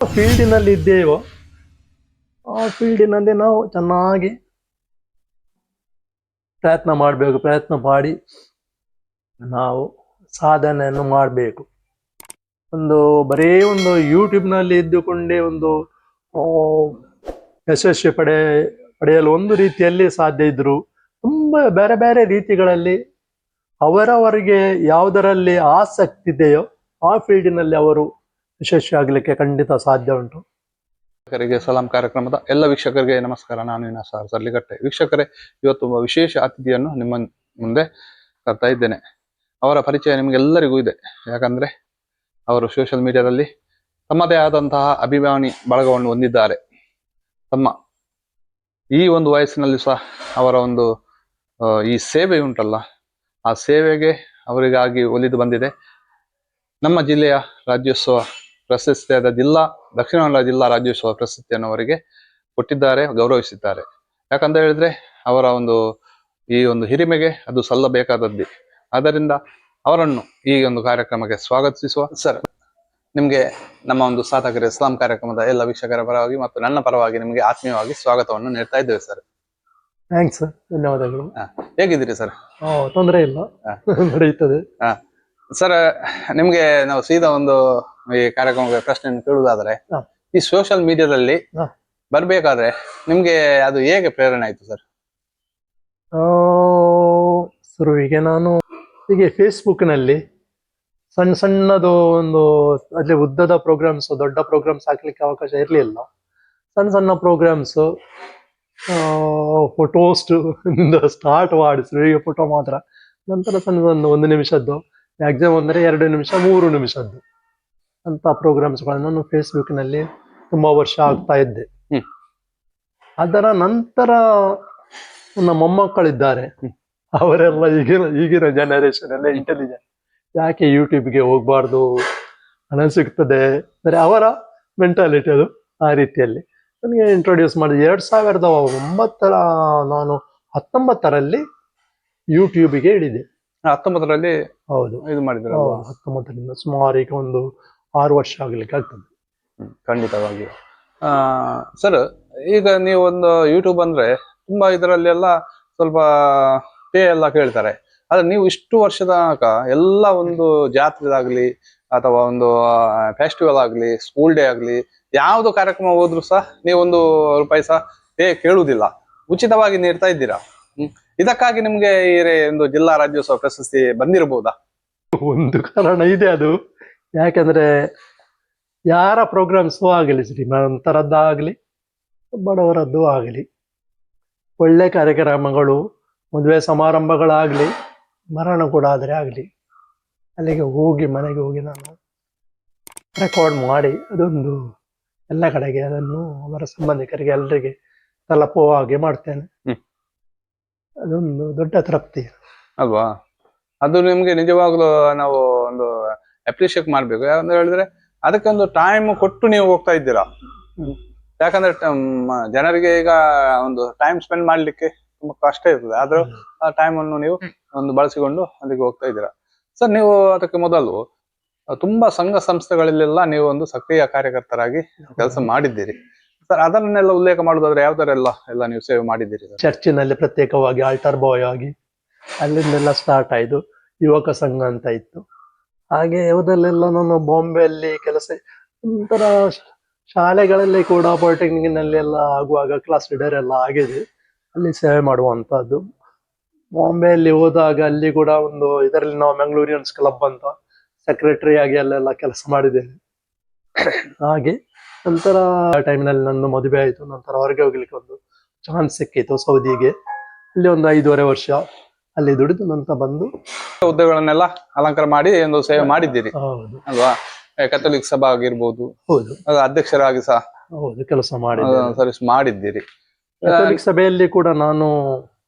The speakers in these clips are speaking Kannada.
ಫೀಲ್ಡಿನಲ್ಲಿ ಇದ್ದೇವೋ ಆ ಫೀಲ್ಡಿನಲ್ಲಿ ನಾವು ಚೆನ್ನಾಗಿ ಪ್ರಯತ್ನ ಮಾಡಬೇಕು. ಪ್ರಯತ್ನ ಮಾಡಿ ನಾವು ಸಾಧನೆಯನ್ನು ಮಾಡಬೇಕು. ಬರೀ ಒಂದು ಯೂಟ್ಯೂಬ್ನಲ್ಲಿ ಇದ್ದುಕೊಂಡೇ ಆ, ಯಶಸ್ವಿ ಪಡೆಯಲು ಒಂದು ರೀತಿಯಲ್ಲಿ ಸಾಧ್ಯ ಇದ್ರು, ತುಂಬ ಬೇರೆ ಬೇರೆ ರೀತಿಗಳಲ್ಲಿ ಅವರವರಿಗೆ ಯಾವುದರಲ್ಲಿ ಆಸಕ್ತಿ ಇದೆಯೋ ಆ ಫೀಲ್ಡಿನಲ್ಲಿ ಅವರು ಯಶಸ್ವಿ ಆಗಲಿಕ್ಕೆ ಖಂಡಿತ ಸಾಧ್ಯ ಉಂಟು. ವೀಕ್ಷಕರಿಗೆ ಸಲಾಂ ಕಾರ್ಯಕ್ರಮದ ಎಲ್ಲ ವೀಕ್ಷಕರಿಗೆ ನಮಸ್ಕಾರ. ನಾನು ಇನಾಸಾರ್ ಸರ್ಲಿಗಟ್ಟೆ. ವೀಕ್ಷಕರೇ, ಇವತ್ತು ಒಬ್ಬ ವಿಶೇಷ ಅತಿಥಿಯನ್ನು ನಿಮ್ಮ ಮುಂದೆ ತರ್ತಾ ಇದ್ದೇನೆ. ಅವರ ಪರಿಚಯ ನಿಮಗೆಲ್ಲರಿಗೂ ಇದೆ, ಯಾಕಂದ್ರೆ ಅವರು ಸೋಷಿಯಲ್ ಮೀಡಿಯಾದಲ್ಲಿ ತಮ್ಮದೇ ಆದಂತಹ ಅಭಿಮಾನಿ ಬಳಗವನ್ನು ಹೊಂದಿದ್ದಾರೆ. ಈ ಒಂದು ವಯಸ್ಸಿನಲ್ಲಿ ಸಹ ಅವರ ಈ ಸೇವೆ ಉಂಟಲ್ಲ, ಆ ಸೇವೆಗೆ ಅವರಿಗಾಗಿ ಒಲಿದು ಬಂದಿದೆ. ನಮ್ಮ ಜಿಲ್ಲೆಯ ರಾಜ್ಯೋತ್ಸವ ಪ್ರಶಸ್ತಿಯಾದ ದಕ್ಷಿಣ ಕನ್ನಡ ಜಿಲ್ಲಾ ರಾಜ್ಯೋತ್ಸವ ಪ್ರಶಸ್ತಿಯನ್ನು ಅವರಿಗೆ ಕೊಟ್ಟಿದ್ದಾರೆ, ಗೌರವಿಸಿದ್ದಾರೆ. ಯಾಕಂತ ಹೇಳಿದ್ರೆ ಅವರ ಈ ಹಿರಿಮೆಗೆ ಅದು ಸಲ್ಲಬೇಕಾದದ್ದೇ. ಆದ್ದರಿಂದ ಅವರನ್ನು ಈ ಒಂದು ಕಾರ್ಯಕ್ರಮಕ್ಕೆ ಸ್ವಾಗತಿಸುವ. ಸರ್, ನಿಮ್ಗೆ ನಮ್ಮ ಸಾಧಕರ ಇಸ್ಲಾಂ ಕಾರ್ಯಕ್ರಮದ ಎಲ್ಲ ವೀಕ್ಷಕರ ಪರವಾಗಿ ಮತ್ತು ನನ್ನ ಪರವಾಗಿ ನಿಮಗೆ ಆತ್ಮೀಯವಾಗಿ ಸ್ವಾಗತವನ್ನು ನೀಡ್ತಾ ಇದ್ದೇವೆ ಸರ್. ಥ್ಯಾಂಕ್ಸ್ ಸರ್, ಧನ್ಯವಾದಗಳು. ಹೇಗಿದ್ದೀರಿ ಸರ್? ತೊಂದರೆ ಇಲ್ಲ, ನಡೆಯುತ್ತದೆ. ಸರ್, ನಿಮ್ಗೆ ನಾವು ಸೀದಾ ಈ ಕಾರ್ಯಕ್ರಮಕ್ಕೆ ಪ್ರಶ್ನೆಯನ್ನು ಕೇಳುವುದಾದ್ರೆ, ಈ ಸೋಷಿಯಲ್ ಮೀಡಿಯಾದಲ್ಲಿ ಬರ್ಬೇಕಾದ್ರೆ ನಿಮ್ಗೆ ಅದು ಹೇಗೆ ಪ್ರೇರಣೆ ಆಯ್ತು ಸರ್? ಶುರುವಿಗೆ ನಾನು ಹೀಗೆ ಫೇಸ್ಬುಕ್ನಲ್ಲಿ ಸಣ್ಣದು ಅಲ್ಲಿ ಉದ್ದದ ಪ್ರೋಗ್ರಾಮ್ಸ್, ದೊಡ್ಡ ಪ್ರೋಗ್ರಾಮ್ಸ್ ಹಾಕ್ಲಿಕ್ಕೆ ಅವಕಾಶ ಇರಲಿಲ್ಲ. ಸಣ್ಣ ಪ್ರೋಗ್ರಾಮ್ಸ್, ಫೋಟೋಸ್ ಸ್ಟಾರ್ಟ್ ಮಾಡಿದ್ರು. ಈಗ ಫೋಟೋ ಮಾತ್ರ, ನಂತರ ಸಣ್ಣದೊಂದು 1 ನಿಮಿಷದ್ದು, ಮ್ಯಾಕ್ಸಿಮಮ್ ಅಂದರೆ 2 ನಿಮಿಷ 3 ನಿಮಿಷದ್ದು ಅಂತ ಪ್ರೋಗ್ರಾಮ್ಸ್ಗಳನ್ನು ನಾನು ಫೇಸ್ಬುಕ್ನಲ್ಲಿ ತುಂಬಾ ವರ್ಷ ಆಗ್ತಾ ಇದ್ದೆ. ಅದರ ನಂತರ ನನ್ನ ಮೊಮ್ಮಕ್ಕಳಿದ್ದಾರೆ, ಅವರೆಲ್ಲ ಈಗಿನ ಜನರೇಷನ್ ಎಲ್ಲ ಇಂಟೆಲಿಜೆಂಟ್, ಯಾಕೆ ಯೂಟ್ಯೂಬ್ಗೆ ಹೋಗ್ಬಾರ್ದು, ಹಣ ಸಿಗ್ತದೆ ಅಂದರೆ ಅವರ ಮೆಂಟಾಲಿಟಿ ಅದು. ಆ ರೀತಿಯಲ್ಲಿ ನನಗೆ ಇಂಟ್ರೊಡ್ಯೂಸ್ ಮಾಡಿದೆ. 2009 ನಾನು 19ರಲ್ಲಿ ಯೂಟ್ಯೂಬಿಗೆ ಇಳಿದೆ. 19ರಲ್ಲಿ? ಹೌದು, ಇದು ಮಾಡಿದ್ರೆ 19ರಿಂದ ಸುಮಾರು ಈಗ 6 ವರ್ಷ ಆಗ್ಲಿಕ್ಕೆ ಆಗ್ತದೆ. ಖಂಡಿತವಾಗಿ. ಸರ್, ಈಗ ನೀವು ಯೂಟ್ಯೂಬ್ ಅಂದ್ರೆ ತುಂಬಾ ಇದರಲ್ಲೆಲ್ಲ ಸ್ವಲ್ಪ ಪೇ ಎಲ್ಲ ಕೇಳ್ತಾರೆ. ಆದ್ರೆ ನೀವು ಇಷ್ಟು ವರ್ಷದ ಎಲ್ಲ ಜಾತ್ರೆದಾಗ್ಲಿ ಅಥವಾ ಫೆಸ್ಟಿವಲ್ ಆಗ್ಲಿ, ಸ್ಕೂಲ್ ಡೇ ಆಗ್ಲಿ, ಯಾವ್ದು ಕಾರ್ಯಕ್ರಮ ಹೋದ್ರು ಸಹ ನೀವು ₹1 ಸಹ ಪೇ ಕೇಳುವುದಿಲ್ಲ, ಉಚಿತವಾಗಿ ನೀಡ್ತಾ ಇದ್ದೀರಾ. ಇದಕ್ಕಾಗಿ ನಿಮ್ಗೆ ಜಿಲ್ಲಾ ರಾಜ್ಯೋತ್ಸವ ಪ್ರಶಸ್ತಿ ಬಂದಿರಬಹುದಾ? ಒಂದು ಕಾರಣ ಇದೆ ಅದು. ಯಾಕಂದ್ರೆ ಯಾರ ಪ್ರೋಗ್ರಾಮ್ಸು ಆಗಲಿ, ಶ್ರೀಮಂತರದ್ದಾಗಲಿ ಬಡವರದ್ದು ಆಗಲಿ, ಒಳ್ಳೆ ಕಾರ್ಯಕ್ರಮಗಳು, ಮದುವೆ ಸಮಾರಂಭಗಳಾಗ್ಲಿ, ಮರಣ ಕೂಡ ಆದರೆ ಆಗಲಿ, ಅಲ್ಲಿಗೆ ಹೋಗಿ ಮನೆಗೆ ಹೋಗಿ ನಾನು ರೆಕಾರ್ಡ್ ಮಾಡಿ ಎಲ್ಲ ಕಡೆಗೆ ಅದನ್ನು ಅವರ ಸಂಬಂಧಿಕರಿಗೆ ಎಲ್ಲರಿಗೆ ತಲುಪುವ ಹಾಗೆ ಮಾಡ್ತೇನೆ. ಅದೊಂದು ದೊಡ್ಡ ತೃಪ್ತಿ ಅಲ್ವಾ? ಅದು ನಿಮ್ಗೆ ನಿಜವಾಗ್ಲೂ ನಾವು ಅಪ್ರಿಶಿಯೇಟ್ ಮಾಡ್ಬೇಕು. ಯಾಕಂದ್ರೆ ಹೇಳಿದ್ರೆ ಅದಕ್ಕೊಂದು ಟೈಮ್ ಕೊಟ್ಟು ನೀವು ಹೋಗ್ತಾ ಇದ್ದೀರಾ. ಯಾಕಂದ್ರೆ ಜನರಿಗೆ ಈಗ ಟೈಮ್ ಸ್ಪೆಂಡ್ ಮಾಡ್ಲಿಕ್ಕೆ ತುಂಬಾ ಕಷ್ಟ ಇರ್ತದೆ, ಆದ್ರೂ ಆ ಟೈಮ್ ಅನ್ನು ನೀವು ಬಳಸಿಕೊಂಡು ಅಲ್ಲಿಗೆ ಹೋಗ್ತಾ ಇದ್ದೀರಾ. ಸರ್, ನೀವು ಅದಕ್ಕೆ ಮೊದಲು ತುಂಬಾ ಸಂಘ ಸಂಸ್ಥೆಗಳಲ್ಲೆಲ್ಲ ನೀವು ಸಕ್ರಿಯ ಕಾರ್ಯಕರ್ತರಾಗಿ ಕೆಲಸ ಮಾಡಿದ್ದೀರಿ ಸರ್. ಅದನ್ನೆಲ್ಲ ಉಲ್ಲೇಖ ಮಾಡುದಾದ್ರೆ ಯಾವ ತರ ಎಲ್ಲ ನೀವು ಸೇವೆ ಮಾಡಿದ್ದೀರಿ? ಚರ್ಚಿನಲ್ಲಿ ಪ್ರತ್ಯೇಕವಾಗಿ ಆಲ್ಟರ್ ಬಾಯ್ ಆಗಿ ಅಲ್ಲಿಂದೆಲ್ಲ ಸ್ಟಾರ್ಟ್ ಆಯ್ತು. ಯುವಕ ಸಂಘ ಅಂತ ಇತ್ತು. ಹಾಗೆ ಯಾವುದಲ್ಲೆಲ್ಲ ನಾನು ಬಾಂಬೆಯಲ್ಲಿ ಕೆಲಸ, ನಂತರ ಶಾಲೆಗಳಲ್ಲಿ ಕೂಡ ಪಾಲಿಟೆಕ್ನಿಕ್ನಲ್ಲಿ ಎಲ್ಲ ಆಗುವಾಗ ಕ್ಲಾಸ್ ಲೀಡರ್ ಎಲ್ಲ ಆಗಿದೆ, ಅಲ್ಲಿ ಸೇವೆ ಮಾಡುವಂತಹದ್ದು. ಬಾಂಬೆಯಲ್ಲಿ ಹೋದಾಗ ಅಲ್ಲಿ ಕೂಡ ಇದರಲ್ಲಿ ನಾವು ಮ್ಯಾಂಗ್ಳೂರಿಯನ್ಸ್ ಕ್ಲಬ್ ಅಂತ ಸೆಕ್ರೆಟರಿ ಆಗಿ ಅಲ್ಲೆಲ್ಲ ಕೆಲಸ ಮಾಡಿದ್ದೇನೆ. ಹಾಗೆ ನಂತರ ಟೈಮ್ನಲ್ಲಿ ನನ್ನ ಮದುವೆ ಆಯಿತು. ನಂತರ ಹೊರಗೆ ಹೋಗ್ಲಿಕ್ಕೆ ಚಾನ್ಸ್ ಸಿಕ್ಕಿತ್ತು ಸೌದಿಗೆ. ಅಲ್ಲಿ 5.5 ವರ್ಷ ಅಲ್ಲಿ ದುಡಿದು ನಂತರ ಬಂದು ಹುದ್ದೆಗಳನ್ನೆಲ್ಲ ಅಲಂಕಾರ ಮಾಡಿ ಸೇವೆ ಮಾಡಿದ್ದೀರಿ. ಹೌದು ಅಲ್ವಾ? ಕಥೋಲಿಕ್ ಸಭಾ ಆಗಿರ್ಬೋದು, ಹೌದು, ಅಧ್ಯಕ್ಷರಾಗಿ ಸಹ ಹೌದು ಕೆಲಸ ಮಾಡಿದ್ದೀರಿ. ಕಥೋಲಿಕ್ ಸಭೆಯಲ್ಲಿ ಕೂಡ ನಾನು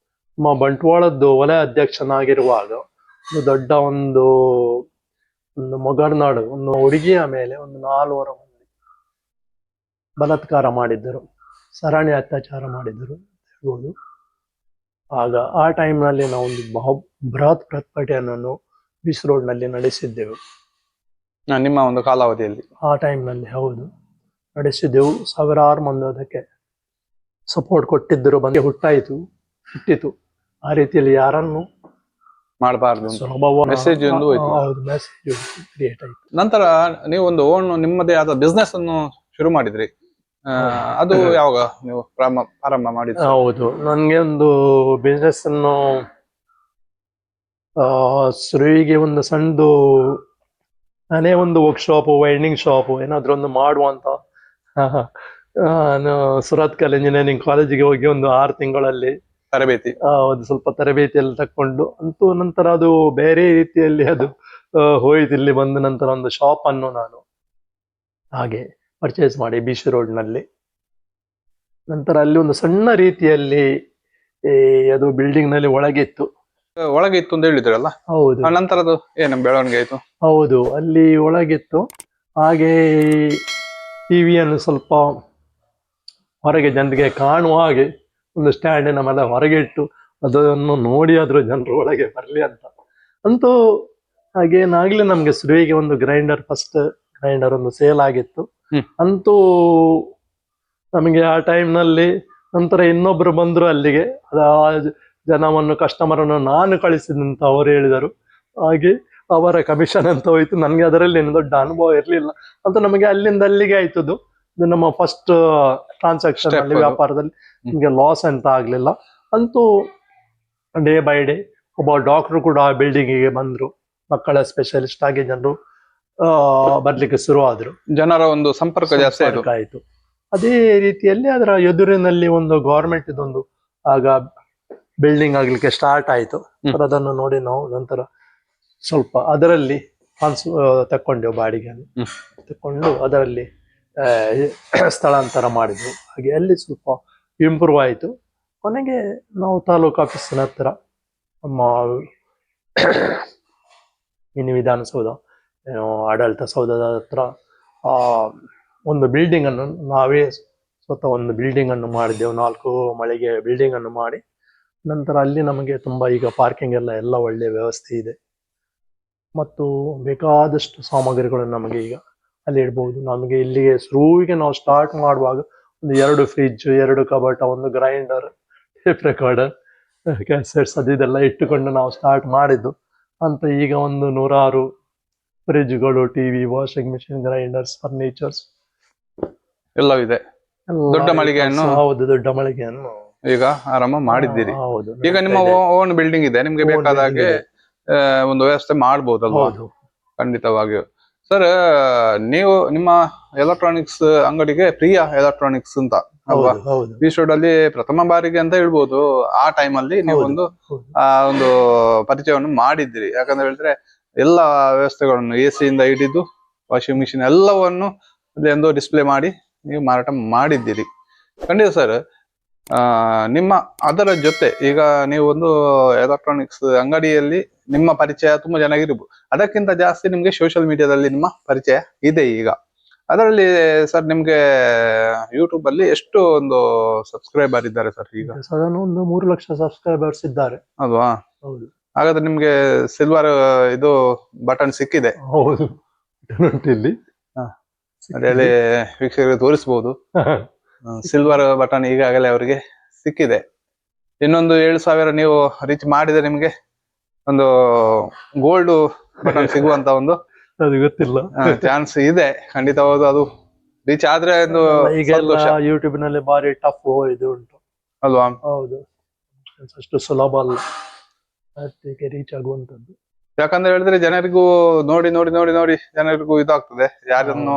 ಬಂಟ್ವಾಳದ್ದು ವಲಯ ಅಧ್ಯಕ್ಷನಾಗಿರುವಾಗ ದೊಡ್ಡ ಮೊಗರ್ನಾಡು ಹುಡುಗಿಯ ಮೇಲೆ 400 ಮಂದಿ ಬಲಾತ್ಕಾರ ಮಾಡಿದ್ದರು, ಸರಣಿ ಅತ್ಯಾಚಾರ ಮಾಡಿದ್ದರು ಹೇಳ್ಬೋದು. ಆಗ ಆ ಟೈಮ್ನಲ್ಲಿ ನಾವು ಬೃಹತ್ ಪ್ರತಿಭಟನೆಯನ್ನು ಬೀಚ್ ರೋಡ್ ನಲ್ಲಿ ನಡೆಸಿದ್ದೆವು ನಿಮ್ಮ ಕಾಲಾವಧಿಯಲ್ಲಿ. ಆ ಟೈಮ್ನಲ್ಲಿ. ಹೌದು, ನಡೆಸಿದೆವು. ಸಾವಿರಾರು ಮಂದಿ ಅದಕ್ಕೆ ಸಪೋರ್ಟ್ ಕೊಟ್ಟಿದ್ದರು, ಬಂದು ಹುಟ್ಟಿತು. ಆ ರೀತಿಯಲ್ಲಿ ಯಾರನ್ನು ಮಾಡಬಾರ್ದು ಮೆಸೇಜ್ ಒಂದು ಹೋಯ್ತು. ಮೆಸೇಜ್ ಕ್ರಿಯೇಟ್ ಆಯ್ತು. ನಂತರ ನೀವು ಒಂದು ಓನ್ ನಿಮ್ಮದೇ ಆದ ಬಿಸ್ನೆಸ್ ಅನ್ನು ಶುರು ಮಾಡಿದ್ರಿ. ಅದು ಯಾವಾಗ ನೀವು ಪ್ರಾರಂಭ ಮಾಡಿದ್ರಿ? ಹೌದು, ನನ್ಗೆ ಒಂದು ಬಿಸ್ನೆಸ್ ಅನ್ನು ಶುರುವಿಗೆ ಒಂದು ಸಣ್ಣದು, ನಾನೇ ಒಂದು ವರ್ಕ್ಶಾಪ್, ವೈಂಡಿಂಗ್ ಶಾಪ್ ಏನಾದ್ರು ಒಂದು ಮಾಡುವಂತ. ನಾನು ಸುರತ್ಕಲ್ ಇಂಜಿನಿಯರಿಂಗ್ ಕಾಲೇಜಿಗೆ ಹೋಗಿ ಒಂದು 6 ತಿಂಗಳಲ್ಲಿ ತರಬೇತಿ ಒಂದು ಸ್ವಲ್ಪ ತರಬೇತಿಯಲ್ಲಿ ತಕೊಂಡು ಅಂತೂ ನಂತರ ಅದು ಬೇರೆ ರೀತಿಯಲ್ಲಿ ಅದು ಹೋಯ್ತು. ಇಲ್ಲಿ ಬಂದ ನಂತರ ಒಂದು ಶಾಪ್ ಅನ್ನು ನಾನು ಹಾಗೆ ಪರ್ಚೇಸ್ ಮಾಡಿ BC ರೋಡ್ ನಲ್ಲಿ. ನಂತರ ಅಲ್ಲಿ ಒಂದು ಸಣ್ಣ ರೀತಿಯಲ್ಲಿ ಅದು ಬಿಲ್ಡಿಂಗ್ ನಲ್ಲಿ ಒಳಗೆ ಇತ್ತು ಅಂತ ಹೇಳಿದ್ರಲ್ಲ. ಹೌದು. ನಂತರದ್ದು ಏನು ಬೆಳವಣಿಗೆ ಆಯ್ತು? ಹೌದು, ಅಲ್ಲಿ ಒಳಗಿತ್ತು. ಹಾಗೆ ಟಿವಿಯನ್ನು ಸ್ವಲ್ಪ ಹೊರಗೆ ಜನರಿಗೆ ಕಾಣುವ ಹಾಗೆ ಒಂದು ಸ್ಟ್ಯಾಂಡಿನ ಮೇಲೆ ಹೊರಗೆ ಇಟ್ಟು ಅದನ್ನು ನೋಡಿ ಆದ್ರೂ ಜನರು ಒಳಗೆ ಬರಲಿ ಅಂತ. ಅಂತೂ ಹಾಗೇನಾಗ್ಲಿ, ನಮ್ಗೆ ಶುರುವಿಗೆ ಒಂದು ಫಸ್ಟ್ ಗ್ರೈಂಡರ್ ಒಂದು ಸೇಲ್ ಆಗಿತ್ತು. ಅಂತೂ ನಮಗೆ ಆ ಟೈಮ್ನಲ್ಲಿ ನಂತರ ಇನ್ನೊಬ್ರು ಬಂದ್ರು ಅಲ್ಲಿಗೆ, ಜನವನ್ನು ಕಸ್ಟಮರ್ ಅನ್ನು ನಾನು ಕಳಿಸಿದಂತ ಅವರು ಹೇಳಿದರು. ಹಾಗೆ ಅವರ ಕಮಿಷನ್ ಅಂತ ಹೋಯ್ತು. ನನ್ಗೆ ಅದರಲ್ಲಿ ಏನು ದೊಡ್ಡ ಅನುಭವ ಇರಲಿಲ್ಲ ಅಂತ. ನಮಗೆ ಅಲ್ಲಿಂದ ಅಲ್ಲಿಗೆ ಆಯ್ತದು. ಇದು ನಮ್ಮ ಫಸ್ಟ್ ಟ್ರಾನ್ಸಾಕ್ಷನ್ ಅಲ್ಲಿ, ವ್ಯಾಪಾರದಲ್ಲಿ ನಿಮಗೆ ಲಾಸ್ ಅಂತ ಆಗ್ಲಿಲ್ಲ. ಅಂತೂ ಡೇ ಬೈ ಡೇ ಒಬ್ಬ ಡಾಕ್ಟರ್ ಕೂಡ ಆ ಬಿಲ್ಡಿಂಗಿಗೆ ಬಂದ್ರು. ಮಕ್ಕಳ ಸ್ಪೆಷಲಿಸ್ಟ್ ಆಗಿ ಜನರು ಬರ್ಲಿಕ್ಕೆ ಶುರು ಆದ್ರು. ಜನರ ಒಂದು ಸಂಪರ್ಕ ಜಾಸ್ತಿ ಆಯ್ತು. ಅದೇ ರೀತಿಯಲ್ಲಿ ಅದರ ಎದುರಿನಲ್ಲಿ ಒಂದು ಗವರ್ಮೆಂಟ್ ಇದೊಂದು ಆಗ ಬಿಲ್ಡಿಂಗ್ ಆಗ್ಲಿಕ್ಕೆ ಸ್ಟಾರ್ಟ್ ಆಯ್ತು. ಅದನ್ನು ನೋಡಿ ನಾವು ನಂತರ ಸ್ವಲ್ಪ ಅದರಲ್ಲಿ ತಕೊಂಡೆವು, ಬಾಡಿಗೆಯನ್ನು ತಕೊಂಡು ಅದರಲ್ಲಿ ಸ್ಥಳಾಂತರ ಮಾಡಿದ್ವು. ಹಾಗೆ ಅಲ್ಲಿ ಸ್ವಲ್ಪ ಇಂಪ್ರೂವ್ ಆಯಿತು. ಕೊನೆಗೆ ನಾವು ತಾಲೂಕು ಆಫೀಸಿನ ಹತ್ರ, ನಮ್ಮ ಮಿನಿ ವಿಧಾನಸೌಧ, ಆಡಳಿತ ಸೌಧದ ಹತ್ರ ಒಂದು ಬಿಲ್ಡಿಂಗ್ ಅನ್ನು ನಾವೇ ಸ್ವತಃ ಒಂದು ಬಿಲ್ಡಿಂಗ್ ಅನ್ನು ಮಾಡಿದ್ದೆವು. 4 ಮಳಿಗೆ ಬಿಲ್ಡಿಂಗ್ ಅನ್ನು ಮಾಡಿ ನಂತರ ಅಲ್ಲಿ ನಮಗೆ ತುಂಬಾ ಈಗ ಪಾರ್ಕಿಂಗ್ ಎಲ್ಲ ಒಳ್ಳೆಯ ವ್ಯವಸ್ಥೆ ಇದೆ. ಮತ್ತು ಬೇಕಾದಷ್ಟು ಸಾಮಗ್ರಿಗಳು ನಮಗೆ ಈಗ ಅಲ್ಲಿ ಇಡ್ಬೋದು. ನಮಗೆ ಇಲ್ಲಿಗೆ ಶುರುವಿಗೆ ನಾವು ಸ್ಟಾರ್ಟ್ ಮಾಡುವಾಗ ಒಂದು 2 ಫ್ರಿಡ್ಜ್, 2 ಕಬಟ, ಒಂದು ಗ್ರೈಂಡರ್, ಟೇಪ್ ರೆಕಾರ್ಡರ್, ಕ್ಯಾಸೆಟ್ಸ್ ಇದೆಲ್ಲ ಇಟ್ಟುಕೊಂಡು ನಾವು ಸ್ಟಾರ್ಟ್ ಮಾಡಿದ್ದು. ಅಂತ ಈಗ ಒಂದು 100 ಫ್ರಿಡ್ಜ್ಗಳು, TV, washing machine, grinders, furnitures ಎಲ್ಲವಿದೆ. ದೊಡ್ಡ ಮಳಿಗೆಯನ್ನು, ಹೌದು, ದೊಡ್ಡ ಮಳಿಗೆಯನ್ನು ಈಗ ಆರಂಭ ಮಾಡಿದ್ದೀರಿ. ಹೌದು. ಈಗ ನಿಮ್ಮ ಓನ್ ಬಿಲ್ಡಿಂಗ್ ಇದೆ, ನಿಮ್ಗೆ ಬೇಕಾದ ಹಾಗೆ ಒಂದು ವ್ಯವಸ್ಥೆ ಮಾಡಬಹುದಲ್ವಾ? ಖಂಡಿತವಾಗಿಯೂ. ಸರ್, ನೀವು ನಿಮ್ಮ ಎಲೆಕ್ಟ್ರಾನಿಕ್ಸ್ ಅಂಗಡಿಗೆ ಪ್ರಿಯ ಎಲೆಕ್ಟ್ರಾನಿಕ್ಸ್ ಅಂತ ಅಲ್ವಾ, BC ರೋಡ್ ಅಲ್ಲಿ ಪ್ರಥಮ ಬಾರಿಗೆ ಅಂತ ಹೇಳ್ಬೋದು. ಆ ಟೈಮ್ ಅಲ್ಲಿ ನೀವು ಒಂದು ಪರಿಚಯವನ್ನು ಮಾಡಿದ್ದೀರಿ. ಯಾಕಂದ್ರೆ ಹೇಳಿದ್ರೆ ಎಲ್ಲ ವ್ಯವಸ್ಥೆಗಳನ್ನು AC ಇಂದ ಹಿಡಿದು ವಾಷಿಂಗ್ ಮಿಷಿನ್ ಎಲ್ಲವನ್ನು ಒಂದು ಡಿಸ್ಪ್ಲೇ ಮಾಡಿ ನೀವು ಮಾರಾಟ ಮಾಡಿದ್ದೀರಿ. ಖಂಡಿತ ಸರ್. ನಿಮ್ಮ ಅದರ ಜೊತೆ ಈಗ ನೀವು ಒಂದು ಎಲೆಕ್ಟ್ರಾನಿಕ್ಸ್ ಅಂಗಡಿಯಲ್ಲಿ ನಿಮ್ಮ ಪರಿಚಯ ತುಂಬಾ ಚೆನ್ನಾಗಿರ್ಬೋದು. ಅದಕ್ಕಿಂತ ಜಾಸ್ತಿ ನಿಮ್ಗೆ ಸೋಷಿಯಲ್ ಮೀಡಿಯಾದಲ್ಲಿ ನಿಮ್ಮ ಪರಿಚಯ ಇದೆ ಈಗ. ಅದರಲ್ಲಿ ಸರ್ ನಿಮ್ಗೆ ಯೂಟ್ಯೂಬ್ ಅಲ್ಲಿ ಎಷ್ಟು ಒಂದು ಸಬ್ಸ್ಕ್ರೈಬರ್ ಇದ್ದಾರೆ ಸರ್ ಈಗ? ಒಂದು 3 ಲಕ್ಷ ಸಬ್ಸ್ಕ್ರೈಬರ್ಸ್ ಇದ್ದಾರೆ ಅಲ್ವಾ? ಹೌದು. ಹಾಗಾದ್ರೆ ನಿಮ್ಗೆ ಸಿಲ್ವರ್ ಇದು ಬಟನ್ ಸಿಕ್ಕಿದೆ. ಹೌದು, ಇಲ್ಲಿ ಅದೇ ವೀಕ್ಷಕರಿಗೆ ತೋರಿಸಬಹುದು. ಸಿಲ್ವರ್ ಬಟನ್ ಈಗಾಗಲೇ ಅವರಿಗೆ ಸಿಕ್ಕಿದೆ. ಇನ್ನೊಂದು 7,000 ನೀವು ರೀಚ್ ಮಾಡಿದ್ರೆ ನಿಮ್ಗೆ ಒಂದು ಗೋಲ್ಡ್ ಬಟನ್ ಸಿಗುವಂತ ಒಂದು ಅದು ಗೊತ್ತಿಲ್ಲ, ಚಾನ್ಸ್ ಇದೆ. ಖಂಡಿತವಾದ ಅದು ರೀಚ್ ಆದ್ರೆ ಯೂಟ್ಯೂಬ್ ನಲ್ಲಿ ಬಾರಿ ಟಫ್ ಇದು ಉಂಟು ಅಲ್ವಾ? ಹೌದು, ಅಷ್ಟು ಸುಲಭ ಅಲ್ಲ ರೀಚ್ ಆಗುವಂತದ್ದು. ಯಾಕಂದ್ರೆ ಹೇಳಿದ್ರೆ ಜನರಿಗೂ ನೋಡಿ ನೋಡಿ ನೋಡಿ ನೋಡಿ ಜನರಿಗೂ ಇದಾಗ್ತದೆ, ಯಾರನ್ನು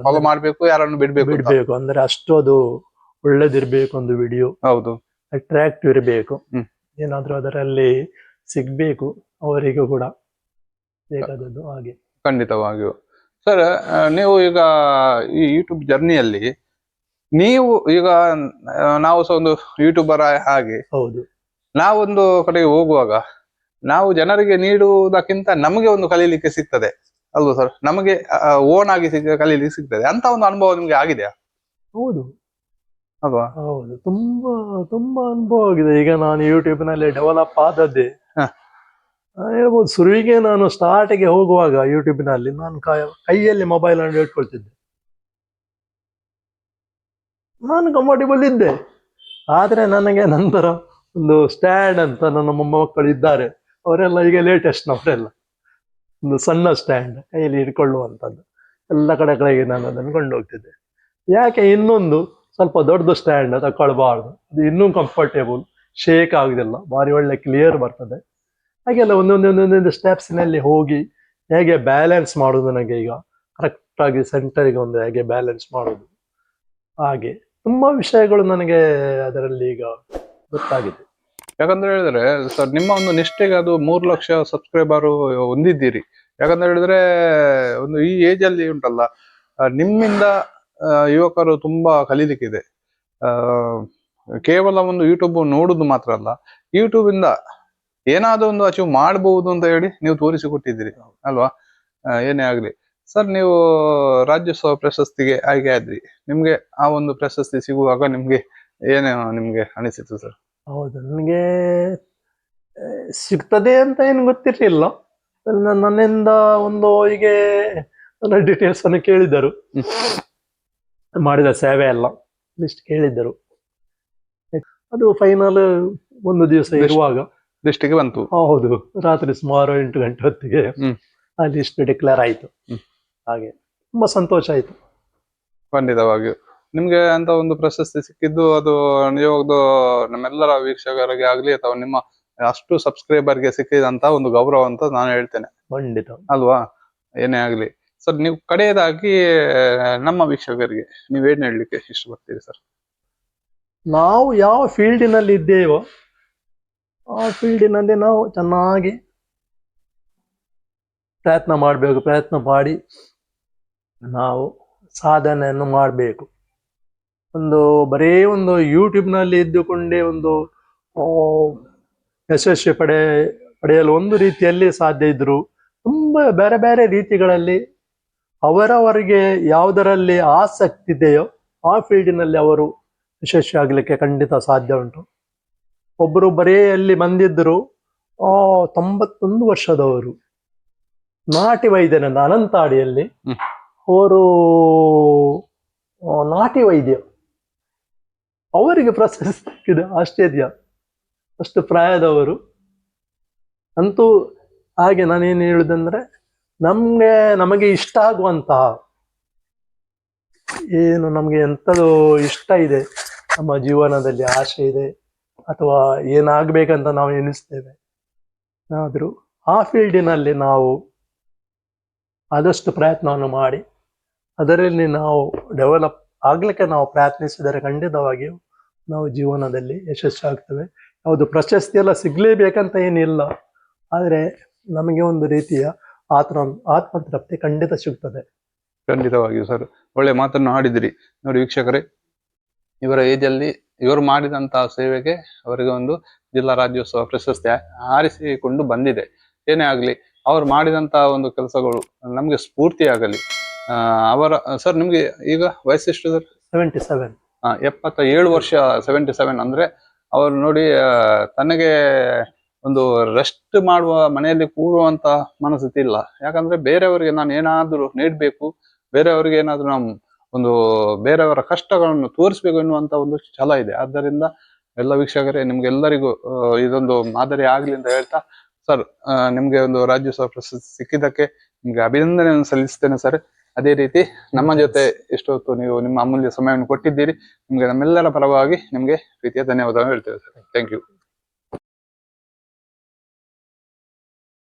ಫಾಲೋ ಮಾಡ್ಬೇಕು, ಯಾರನ್ನು ಬಿಡ್ಬೇಕು ಅಂದ್ರೆ ಅಷ್ಟು ಅದು ಒಳ್ಳೇದಿರ್ಬೇಕು ಒಂದು ವಿಡಿಯೋ. ಹೌದು, ಅಟ್ರಾಕ್ಟಿವ್ ಇರಬೇಕು. ಏನಾದ್ರೂ ಅದರಲ್ಲಿ ಸಿಗ್ಬೇಕು ಅವರಿಗೂ ಕೂಡ ಬೇಕಾದದ್ದು. ಹಾಗೆ ಖಂಡಿತವಾಗಿಯೂ. ಸರ್, ನೀವು ಈಗ ಈ ಯೂಟ್ಯೂಬ್ ಜರ್ನಿಯಲ್ಲಿ ನೀವು ಈಗ ನಾವು ಸಹ ಒಂದು ಯೂಟ್ಯೂಬರ್ ಹಾಗೆ, ಹೌದು, ನಾವೊಂದು ಕಡೆಗೆ ಹೋಗುವಾಗ ನಾವು ಜನರಿಗೆ ನೀಡುವುದಕ್ಕಿಂತ ನಮಗೆ ಒಂದು ಕಲೀಲಿಕ್ಕೆ ಸಿಗ್ತದೆ ಅಲ್ವಾ ಸರ್? ನಮಗೆ ಓನ್ ಆಗಿ ಕಲೀಲಿಕ್ಕೆ ಸಿಗ್ತದೆ ಅಂತ ಒಂದು ಅನುಭವ ನಿಮ್ಗೆ ಆಗಿದೆಯಾ? ಹೌದು ಅಲ್ವಾ? ಹೌದು, ತುಂಬಾ ಅನುಭವ ಆಗಿದೆ. ಈಗ ನಾನು ಯೂಟ್ಯೂಬ್ ನಲ್ಲಿ ಡೆವಲಪ್ ಆದದ್ದೇ ಹೇಳ್ಬೋದು. ಶುರುವಿಗೆ ನಾನು ಸ್ಟಾರ್ಟಿಗೆ ಹೋಗುವಾಗ ಯೂಟ್ಯೂಬ್ ನಲ್ಲಿ ನಾನು ಕೈಯಲ್ಲಿ ಮೊಬೈಲ್ ಅನ್ನು ಇಟ್ಕೊಳ್ತಿದ್ದೆ. ನಾನು ಕಂಫರ್ಟೇಬಲ್ ಇದ್ದೆ. ಆದ್ರೆ ನನಗೆ ನಂತರ ಒಂದು ಸ್ಟ್ಯಾಂಡ್ ಅಂತ ನನ್ನ ಮೊಮ್ಮಕ್ಕಳು ಇದ್ದಾರೆ, ಅವರೆಲ್ಲ ಈಗ ಲೇಟೆಸ್ಟ್ನವರೆಲ್ಲ ಒಂದು ಸಣ್ಣ ಸ್ಟ್ಯಾಂಡ್ ಕೈಯಲ್ಲಿ ಹಿಡ್ಕೊಳ್ಳುವಂಥದ್ದು, ಎಲ್ಲ ಕಡೆಗಳಿಗೆ ನಾನು ಅದನ್ನು ಕೊಂಡೋಗ್ತಿದ್ದೆ. ಯಾಕೆ ಇನ್ನೊಂದು ಸ್ವಲ್ಪ ದೊಡ್ಡದು ಸ್ಟ್ಯಾಂಡ್ ತಗೊಳ್ಬಾರ್ದು, ಅದು ಇನ್ನೂ ಕಂಫರ್ಟೇಬಲ್, ಶೇಕ್ ಆಗುದಿಲ್ಲ, ಭಾರಿ ಒಳ್ಳೆ ಕ್ಲಿಯರ್ ಬರ್ತದೆ. ಹಾಗೆಲ್ಲ ಒಂದೊಂದೊಂದೊಂದೊಂದು ಸ್ಟೆಪ್ಸ್ನಲ್ಲಿ ಹೋಗಿ ಹೇಗೆ ಬ್ಯಾಲೆನ್ಸ್ ಮಾಡೋದು, ನನಗೆ ಈಗ ಕರೆಕ್ಟಾಗಿ ಸೆಂಟರಿಗೆ ಒಂದು ಹೇಗೆ ಬ್ಯಾಲೆನ್ಸ್ ಮಾಡೋದು, ಹಾಗೆ ತುಂಬಾ ವಿಷಯಗಳು ನನಗೆ ಅದರಲ್ಲಿ ಈಗ ಗೊತ್ತಾಗಿದೆ. ಯಾಕಂದ್ರೆ ಹೇಳಿದ್ರೆ ಸರ್, ನಿಮ್ಮ ಒಂದು ನಿಷ್ಠೆಗೆ ಅದು 3 ಲಕ್ಷ ಸಬ್ಸ್ಕ್ರೈಬರ್ ಹೊಂದಿದ್ದೀರಿ. ಯಾಕಂದ್ರೆ ಹೇಳಿದ್ರೆ ಒಂದು ಈ ಏಜ್ ಅಲ್ಲಿ ಉಂಟಲ್ಲ, ನಿಮ್ಮಿಂದ ಯುವಕರು ತುಂಬಾ ಕಲೀಲಿಕ್ಕಿದೆ. ಕೇವಲ ಒಂದು ಯೂಟ್ಯೂಬ್ ನೋಡುದು ಮಾತ್ರ ಅಲ್ಲ, ಯೂಟ್ಯೂಬ್ ಇಂದ ಏನಾದ್ರೂ ಒಂದು ಅಚೀವ್ ಮಾಡಬಹುದು ಅಂತ ಹೇಳಿ ನೀವು ತೋರಿಸಿಕೊಟ್ಟಿದ್ದೀರಿ ಅಲ್ವಾ. ಏನೇ ಆಗ್ಲಿ ಸರ್, ನೀವು ರಾಜ್ಯೋತ್ಸವ ಪ್ರಶಸ್ತಿಗೆ ಆಯ್ಕೆ ಆದ್ರಿ. ನಿಮ್ಗೆ ಆ ಒಂದು ಪ್ರಶಸ್ತಿ ಸಿಗುವಾಗ ನಿಮ್ಗೆ ನಿಮ್ಗೆ ಅನಿಸಿತು ಸರ್? ಹೌದು, ನನಗೆ ಸಿಗ್ತದೆ ಅಂತ ಏನು ಗೊತ್ತಿರ್ಲಿಲ್ಲ. ನನ್ನಿಂದ ಒಂದು ಹೀಗೆ ನನ್ನ ಡೀಟೇಲ್ಸ್ ಅನ್ನು ಕೇಳಿದರು, ಮಾಡಿದ ಸೇವೆ ಎಲ್ಲ ಲಿಸ್ಟ್ ಕೇಳಿದ್ದರು. ಅದು ಫೈನಲ್ ಒಂದು ದಿವಸ ಇರುವಾಗ ಲಿಸ್ಟಿಗೆ ಬಂತು. ಹೌದು, ರಾತ್ರಿ ಸುಮಾರು 8 ಗಂಟೆ ಹೊತ್ತಿಗೆ ಆ ಲಿಸ್ಟ್ ಡಿಕ್ಲೇರ್ ಆಯ್ತು. ಹಾಗೆ ತುಂಬಾ ಸಂತೋಷ ಆಯ್ತು. ಖಂಡಿತವಾಗಿಯೂ ನಿಮ್ಗೆ ಅಂತ ಒಂದು ಪ್ರಶಸ್ತಿ ಸಿಕ್ಕಿದ್ದು ಅದು ನಿಜವಾಗ್ಲೂ ನಮ್ಮೆಲ್ಲರ ವೀಕ್ಷಕರಿಗೆ ಆಗ್ಲಿ ಅಥವಾ ನಿಮ್ಮ ಅಷ್ಟು ಸಬ್ಸ್ಕ್ರೈಬರ್ಗೆ ಸಿಕ್ಕಿದಂತ ಒಂದು ಗೌರವ ಅಂತ ನಾನು ಹೇಳ್ತೇನೆ. ಖಂಡಿತ ಅಲ್ವಾ. ಏನೇ ಆಗ್ಲಿ ಸರ್, ನೀವು ಕಡೆಯದಾಗಿ ನಮ್ಮ ವೀಕ್ಷಕರಿಗೆ ನೀವೇನ್ ಹೇಳಲಿಕ್ಕೆ ಇಷ್ಟಪಡ್ತೀರಿ ಸರ್? ನಾವು ಯಾವ ಫೀಲ್ಡಿನಲ್ಲಿ ಇದ್ದೇವೋ ಆ ಫೀಲ್ಡಿನಲ್ಲಿ ನಾವು ಚೆನ್ನಾಗಿ ಪ್ರಯತ್ನ ಮಾಡಬೇಕು, ಪ್ರಯತ್ನ ಮಾಡಿ ನಾವು ಸಾಧನೆಯನ್ನು ಮಾಡಬೇಕು. ಒಂದು ಬರೀ ಒಂದು ಯೂಟ್ಯೂಬ್ನಲ್ಲಿ ಇದ್ದುಕೊಂಡೇ ಒಂದು ಯಶಸ್ವಿ ಪಡೆಯಲು ಒಂದು ರೀತಿಯಲ್ಲಿ ಸಾಧ್ಯ ಇದ್ರು, ತುಂಬ ಬೇರೆ ಬೇರೆ ರೀತಿಗಳಲ್ಲಿ ಅವರವರಿಗೆ ಯಾವುದರಲ್ಲಿ ಆಸಕ್ತಿ ಇದೆಯೋ ಆ ಫೀಲ್ಡಿನಲ್ಲಿ ಅವರು ಯಶಸ್ವಿ ಆಗಲಿಕ್ಕೆ ಖಂಡಿತ ಸಾಧ್ಯ ಉಂಟು. ಒಬ್ಬರು ಬರೀ ಅಲ್ಲಿ ಬಂದಿದ್ದರು 91 ವರ್ಷದವರು, ನಾಟಿ ವೈದ್ಯನಂದ ಅನಂತಾಡಿಯಲ್ಲಿ, ಅವರು ನಾಟಿ ವೈದ್ಯ, ಅವರಿಗೆ ಪ್ರಶಸ್ತಿ ಸಿಕ್ಕಿದೆ. ಆಶ್ಚರ್ಯ, ಅಷ್ಟು ಪ್ರಾಯದವರು. ಅಂತೂ ಹಾಗೆ ನಾನೇನು ಹೇಳುದಂದ್ರೆ, ನಮಗೆ ಇಷ್ಟ ಆಗುವಂತಹ ಏನು ನಮಗೆ ಎಂಥದ್ದು ಇಷ್ಟ ಇದೆ, ನಮ್ಮ ಜೀವನದಲ್ಲಿ ಆಸೆ ಇದೆ ಅಥವಾ ಏನಾಗಬೇಕಂತ ನಾವು ಎನಿಸ್ತೇವೆ, ಆದರೂ ಆ ಫೀಲ್ಡಿನಲ್ಲಿ ನಾವು ಆದಷ್ಟು ಪ್ರಯತ್ನವನ್ನು ಮಾಡಿ ಅದರಲ್ಲಿ ನಾವು ಡೆವಲಪ್ ಆಗ್ಲಿಕ್ಕೆ ನಾವು ಪ್ರಯತ್ನಿಸಿದರೆ ಖಂಡಿತವಾಗಿಯೂ ನಾವು ಜೀವನದಲ್ಲಿ ಯಶಸ್ವಿ ಆಗ್ತೇವೆ. ಯಾವುದು ಪ್ರಶಸ್ತಿ ಎಲ್ಲ ಸಿಗ್ಲೇಬೇಕಂತ ಏನಿಲ್ಲ, ಆದರೆ ನಮಗೆ ಒಂದು ರೀತಿಯ ಆತ್ಮತೃಪ್ತಿ ಖಂಡಿತ ಸಿಗ್ತದೆ. ಖಂಡಿತವಾಗಿಯೂ ಸರ್, ಒಳ್ಳೆ ಮಾತನ್ನು ಆಡಿದಿರಿ. ನೋಡಿ ವೀಕ್ಷಕರೇ, ಇವರ ಏಜಲ್ಲಿ ಇವರು ಮಾಡಿದಂತಹ ಸೇವೆಗೆ ಅವರಿಗೆ ಒಂದು ಜಿಲ್ಲಾ ರಾಜ್ಯೋತ್ಸವ ಪ್ರಶಸ್ತಿ ಆರಿಸಿಕೊಂಡು ಬಂದಿದೆ. ಏನೇ ಆಗ್ಲಿ, ಅವರು ಮಾಡಿದಂತಹ ಒಂದು ಕೆಲಸಗಳು ನಮ್ಗೆ ಸ್ಫೂರ್ತಿ ಆಗಲಿ. ಸರ್ ನಿಮ್ಗೆ ಈಗ ವಯಸ್ಸೆಷ್ಟು ಸರ್? 77. 77 ವರ್ಷ. 77 ಅಂದ್ರೆ ಅವರು ನೋಡಿ, ತನಗೆ ಒಂದು ರೆಸ್ಟ್ ಮಾಡುವ ಮನೆಯಲ್ಲಿ ಕೂರುವಂತ ಮನಸ್ಥಿತಿ ಇಲ್ಲ. ಯಾಕಂದ್ರೆ ಬೇರೆಯವರಿಗೆ ನಾನು ಏನಾದ್ರೂ ನೀಡ್ಬೇಕು, ಬೇರೆಯವರಿಗೆ ಏನಾದ್ರೂ ನಾವು ಒಂದು ಬೇರೆಯವರ ಕಷ್ಟಗಳನ್ನು ತೋರಿಸ್ಬೇಕು ಎನ್ನುವಂತ ಒಂದು ಛಲ ಇದೆ. ಆದ್ದರಿಂದ ಎಲ್ಲ ವೀಕ್ಷಕರೇ, ನಿಮ್ಗೆಲ್ಲರಿಗೂ ಇದೊಂದು ಮಾದರಿ ಆಗ್ಲಿ ಅಂತ ಹೇಳ್ತಾ, ಸರ್ ನಿಮ್ಗೆ ಒಂದು ರಾಜ್ಯೋತ್ಸವ ಪ್ರಶಸ್ತಿ ಸಿಕ್ಕಿದ್ದಕ್ಕೆ ನಿಮ್ಗೆ ಅಭಿನಂದನೆಯನ್ನು ಸಲ್ಲಿಸ್ತೇನೆ ಸರ್. ಅದೇ ರೀತಿ ನಮ್ಮ ಜೊತೆ ಇಷ್ಟೊತ್ತು ನೀವು ನಿಮ್ಮ ಅಮೂಲ್ಯ ಸಮಯವನ್ನು ಕೊಟ್ಟಿದ್ದೀರಿ. ನಿಮ್ಗೆ ನಮ್ಮೆಲ್ಲರ ಪರವಾಗಿ ನಿಮ್ಗೆ ಪ್ರೀತಿಯ ಧನ್ಯವಾದಗಳು ಹೇಳ್ತೇವೆ ಸರ್. Thank you.